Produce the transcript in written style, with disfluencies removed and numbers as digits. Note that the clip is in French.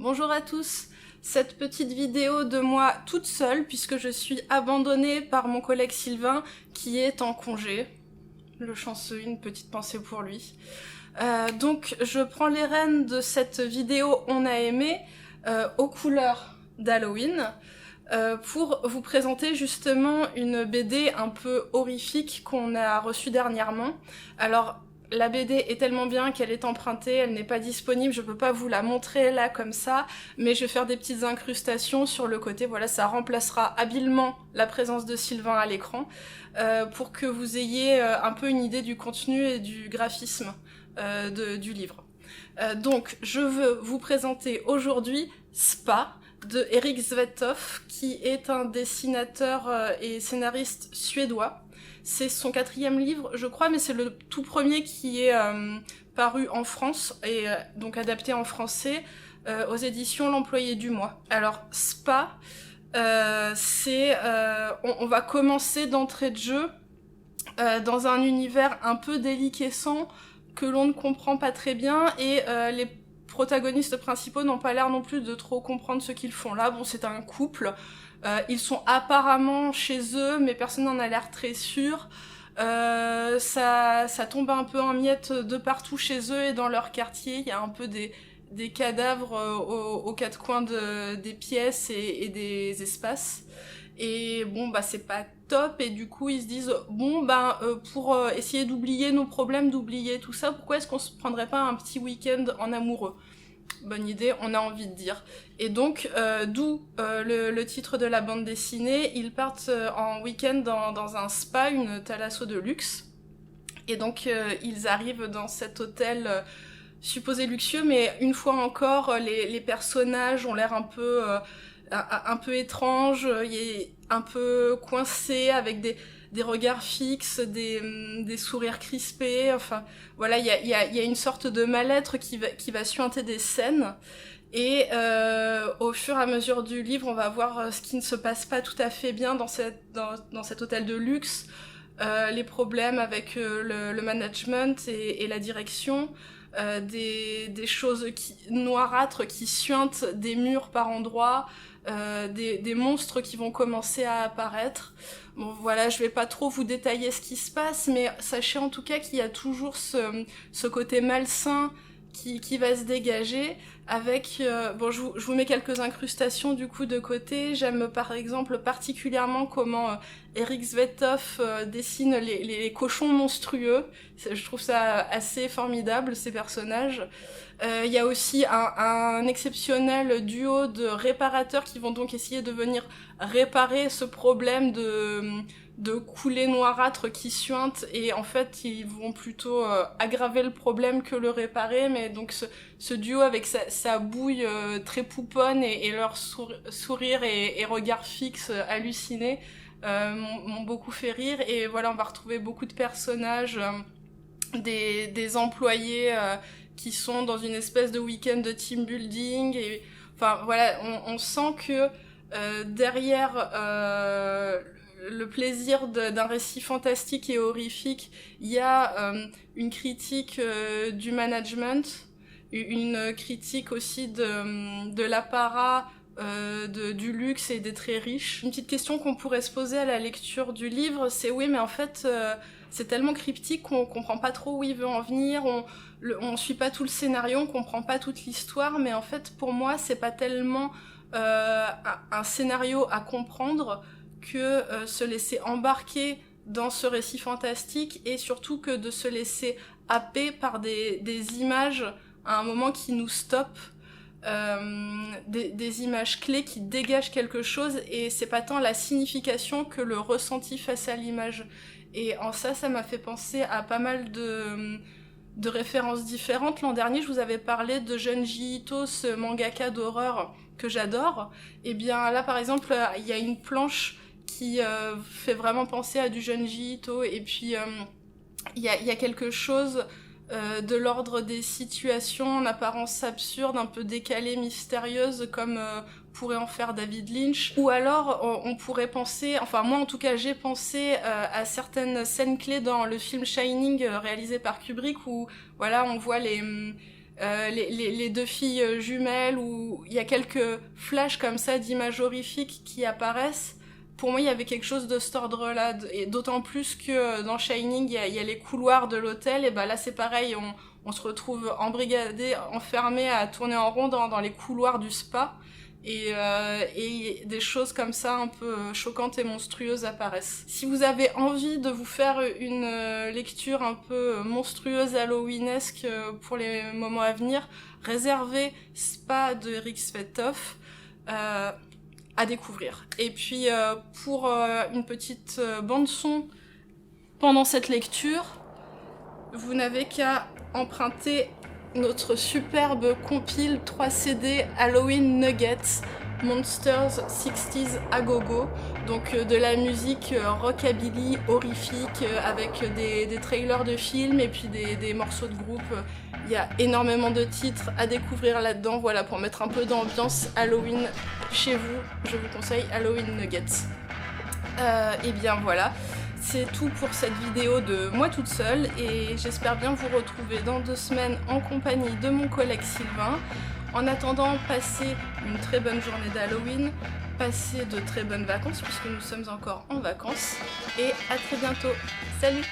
Bonjour à tous, cette petite vidéo de moi toute seule puisque je suis abandonnée par mon collègue Sylvain qui est en congé. Le chanceux, une petite pensée pour lui. Donc je prends les rênes de cette vidéo On a aimé aux couleurs d'Halloween pour vous présenter justement une BD un peu horrifique qu'on a reçue dernièrement. Alors la BD est tellement bien qu'elle est empruntée, elle n'est pas disponible, je peux pas vous la montrer là comme ça, mais je vais faire des petites incrustations sur le côté, voilà, ça remplacera habilement la présence de Sylvain à l'écran, pour que vous ayez un peu une idée du contenu et du graphisme du livre. Donc, je veux vous présenter aujourd'hui Spa, de Erik Svetov, qui est un dessinateur et scénariste suédois. C'est son 4e livre, je crois, mais c'est le tout premier qui est paru en France, et donc adapté en français, aux éditions L'Employé du Mois. Alors, Spa, on va commencer d'entrée de jeu dans un univers un peu déliquescent, que l'on ne comprend pas très bien, et les protagonistes principaux n'ont pas l'air non plus de trop comprendre ce qu'ils font là. Bon, c'est un couple, ils sont apparemment chez eux, mais personne n'en a l'air très sûr. Ça tombe un peu en miettes de partout chez eux et dans leur quartier. Il y a un peu des cadavres aux quatre coins des pièces et des espaces. Et bon, bah c'est pas top, et du coup ils se disent bon pour essayer d'oublier nos problèmes, d'oublier tout ça, pourquoi est-ce qu'on se prendrait pas un petit week-end en amoureux? Bonne idée, on a envie de dire. Et donc d'où le titre de la bande dessinée. Ils partent en week-end dans un spa, une thalasso de luxe, et donc ils arrivent dans cet hôtel supposé luxueux, mais une fois encore les personnages ont l'air un peu étrange, il est un peu coincé, avec des regards fixes, des sourires crispés, enfin voilà, il y a une sorte de mal-être qui va suinter des scènes, et au fur et à mesure du livre, on va voir ce qui ne se passe pas tout à fait bien dans cet hôtel de luxe, les problèmes avec le management et la direction, des choses noirâtres qui suintent des murs par endroits, des monstres qui vont commencer à apparaître. Bon voilà, je vais pas trop vous détailler ce qui se passe, mais sachez en tout cas qu'il y a toujours ce côté malsain qui va se dégager avec... bon, je vous mets quelques incrustations du coup de côté. J'aime par exemple particulièrement comment Erik Svetov dessine les cochons monstrueux. Je trouve ça assez formidable, ces personnages. Il y a aussi un exceptionnel duo de réparateurs qui vont donc essayer de venir réparer ce problème de coulées noirâtres qui suintent, et en fait ils vont plutôt aggraver le problème que le réparer. Mais donc ce duo avec sa bouille très pouponne et leur sourire et regard fixe halluciné m'ont beaucoup fait rire. Et voilà, on va retrouver beaucoup de personnages, des employés qui sont dans une espèce de week-end de team building, et enfin voilà, on sent que derrière le plaisir d'un récit fantastique et horrifique, il y a une critique du management, une critique aussi de l'apparat du luxe et des très riches. Une petite question qu'on pourrait se poser à la lecture du livre, c'est oui, mais en fait c'est tellement cryptique qu'on comprend pas trop où il veut en venir, on suit pas tout le scénario, on comprend pas toute l'histoire, mais en fait pour moi c'est pas tellement un scénario à comprendre que se laisser embarquer dans ce récit fantastique, et surtout que de se laisser happer par des images à un moment qui nous stoppent, des images clés qui dégagent quelque chose, et c'est pas tant la signification que le ressenti face à l'image. Et en ça m'a fait penser à pas mal de références différentes. L'an dernier, je vous avais parlé de Junji Ito, ce mangaka d'horreur que j'adore. Et bien là, par exemple, il y a une planche qui fait vraiment penser à du Junji Ito, et puis il y a quelque chose de l'ordre des situations en apparence absurdes, un peu décalées, mystérieuses, comme pourrait en faire David Lynch. Ou alors on pourrait penser, enfin moi en tout cas j'ai pensé à certaines scènes clés dans le film Shining réalisé par Kubrick, où voilà, on voit les deux filles jumelles, où il y a quelques flashs comme ça d'images horrifiques qui apparaissent. Pour moi, il y avait quelque chose de cet ordre-là, et d'autant plus que dans Shining, il y a les couloirs de l'hôtel, et là c'est pareil, on se retrouve embrigadés, enfermés à tourner en rond dans les couloirs du spa, et des choses comme ça un peu choquantes et monstrueuses apparaissent. Si vous avez envie de vous faire une lecture un peu monstrueuse halloweenesque pour les moments à venir, réservez Spa de Eric Svetoff à découvrir. Et puis pour une petite bande son pendant cette lecture, vous n'avez qu'à emprunter notre superbe compile 3 CD Halloween Nuggets Monsters 60s à gogo, donc de la musique rockabilly horrifique avec des trailers de films et puis des morceaux de groupe. Il y a énormément de titres à découvrir là-dedans, voilà, pour mettre un peu d'ambiance Halloween chez vous, je vous conseille Halloween Nuggets. Et bien voilà, c'est tout pour cette vidéo de moi toute seule, et j'espère bien vous retrouver dans 2 semaines en compagnie de mon collègue Sylvain. En attendant, passez une très bonne journée d'Halloween, passez de très bonnes vacances puisque nous sommes encore en vacances, et à très bientôt. Salut!